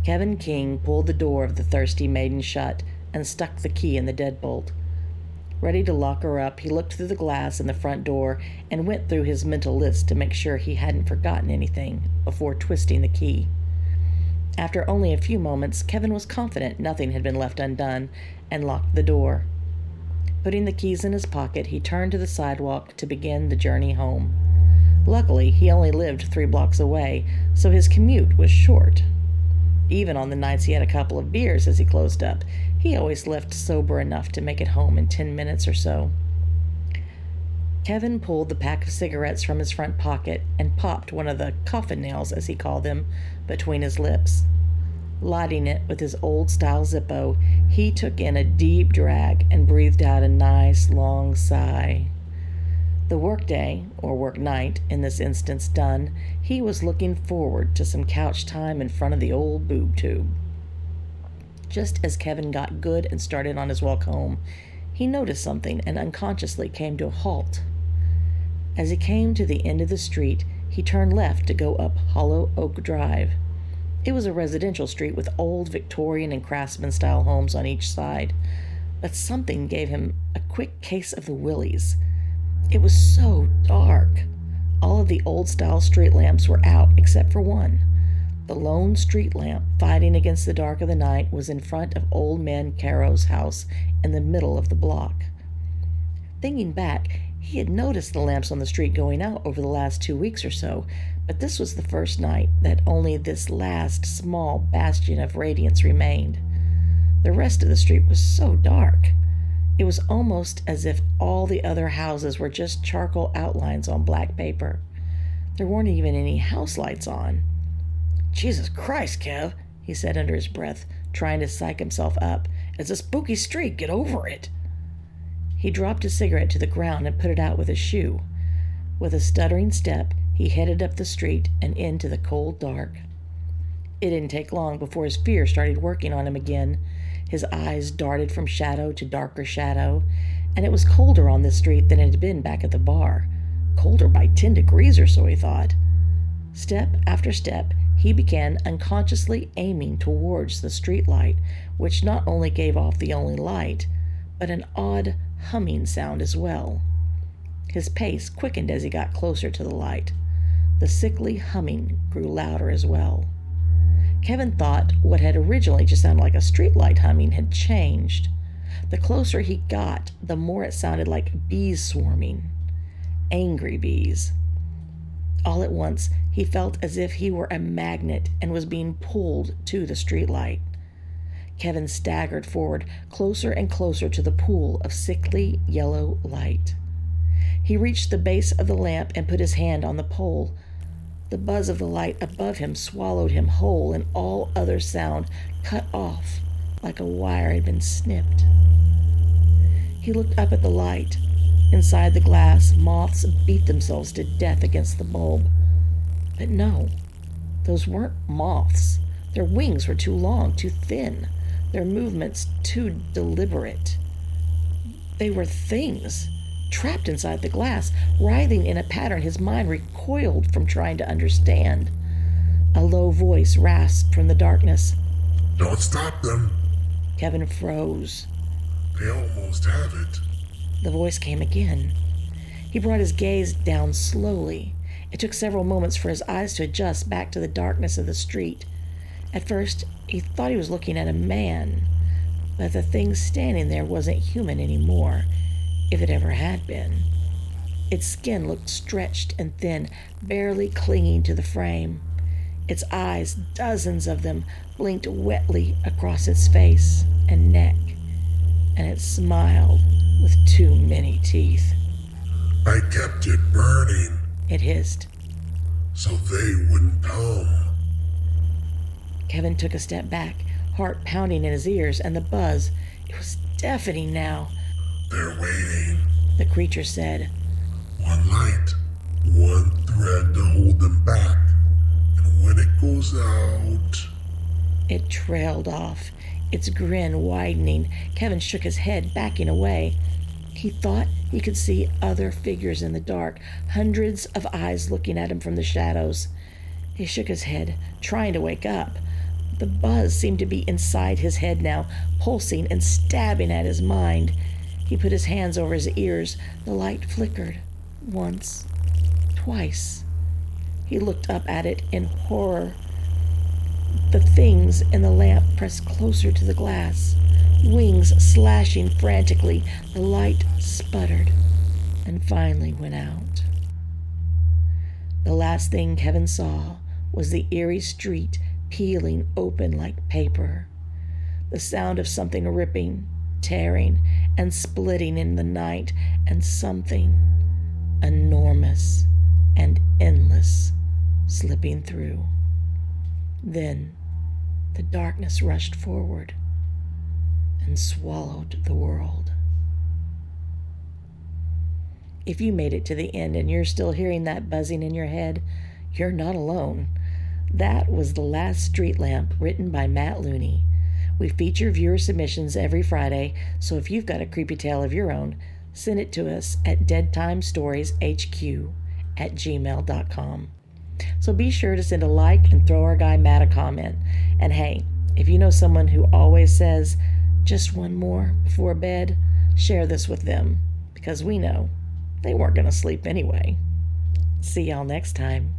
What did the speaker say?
Kevin King pulled the door of the thirsty maiden shut and stuck the key in the deadbolt. Ready to lock her up, he looked through the glass in the front door and went through his mental list to make sure he hadn't forgotten anything before twisting the key. After only a few moments, Kevin was confident nothing had been left undone and locked the door. Putting the keys in his pocket, he turned to the sidewalk to begin the journey home. Luckily, he only lived 3 blocks away, so his commute was short. Even on the nights he had a couple of beers as he closed up, he always left sober enough to make it home in 10 minutes or so. Kevin pulled the pack of cigarettes from his front pocket and popped one of the coffin nails, as he called them, between his lips. Lighting it with his old-style Zippo, he took in a deep drag and breathed out a nice, long sigh. The workday, or work night in this instance done, he was looking forward to some couch time in front of the old boob tube. Just as Kevin got good and started on his walk home, he noticed something and unconsciously came to a halt. As he came to the end of the street, he turned left to go up Hollow Oak Drive. It was a residential street with old Victorian and Craftsman-style homes on each side, but something gave him a quick case of the willies. It was so dark. All of the old-style street lamps were out except for one. The lone street lamp, fighting against the dark of the night, was in front of Old Man Caro's house in the middle of the block. Thinking back, he had noticed the lamps on the street going out over the last 2 weeks or so, but this was the first night that only this last small bastion of radiance remained. The rest of the street was so dark. It was almost as if all the other houses were just charcoal outlines on black paper. There weren't even any house lights on. "Jesus Christ, Kev," he said under his breath, trying to psych himself up. "It's a spooky street. Get over it." He dropped his cigarette to the ground and put it out with his shoe. With a stuttering step, he headed up the street and into the cold dark. It didn't take long before his fear started working on him again. His eyes darted from shadow to darker shadow, and it was colder on this street than it had been back at the bar. Colder by 10 degrees or so, he thought. Step after step, he began unconsciously aiming towards the street light, which not only gave off the only light, but an odd humming sound as well. His pace quickened as he got closer to the light. The sickly humming grew louder as well. Kevin thought what had originally just sounded like a streetlight humming had changed. The closer he got, the more it sounded like bees swarming. Angry bees. All at once, he felt as if he were a magnet and was being pulled to the streetlight. Kevin staggered forward, closer and closer to the pool of sickly yellow light. He reached the base of the lamp and put his hand on the pole. The buzz of the light above him swallowed him whole, and all other sound cut off like a wire had been snipped. He looked up at the light. Inside the glass, moths beat themselves to death against the bulb. But no, those weren't moths. Their wings were too long, too thin. Their movements too deliberate. They were things, trapped inside the glass, writhing in a pattern his mind recoiled from trying to understand. A low voice rasped from the darkness. "Don't stop them." Kevin froze. "They almost have it." The voice came again. He brought his gaze down slowly. It took several moments for his eyes to adjust back to the darkness of the street. At first, he thought he was looking at a man, but the thing standing there wasn't human anymore, if it ever had been. Its skin looked stretched and thin, barely clinging to the frame. Its eyes, dozens of them, blinked wetly across its face and neck, and it smiled with too many teeth. "I kept it burning," it hissed. "so they wouldn't come." Kevin took a step back, heart pounding in his ears, and the buzz, it was deafening now. "They're waiting," the creature said. "One light, one thread to hold them back, and when it goes out..." It trailed off, its grin widening. Kevin shook his head, backing away. He thought he could see other figures in the dark, hundreds of eyes looking at him from the shadows. He shook his head, trying to wake up, The buzz seemed to be inside his head now, pulsing and stabbing at his mind. He put his hands over his ears. The light flickered. Once. Twice. He looked up at it in horror. The things in the lamp pressed closer to the glass, wings slashing frantically. The light sputtered and finally went out. The last thing Kevin saw was the eerie street peeling open like paper, the sound of something ripping, tearing, and splitting in the night, and something enormous and endless slipping through. Then the darkness rushed forward and swallowed the world. If you made it to the end and you're still hearing that buzzing in your head, you're not alone. That was The Last Street Lamp, written by Matt Looney. We feature viewer submissions every Friday, so if you've got a creepy tale of your own, send it to us at deadtimestorieshq@gmail.com. So be sure to send a like and throw our guy Matt a comment. And hey, if you know someone who always says, just one more before bed, share this with them, because we know they weren't going to sleep anyway. See y'all next time.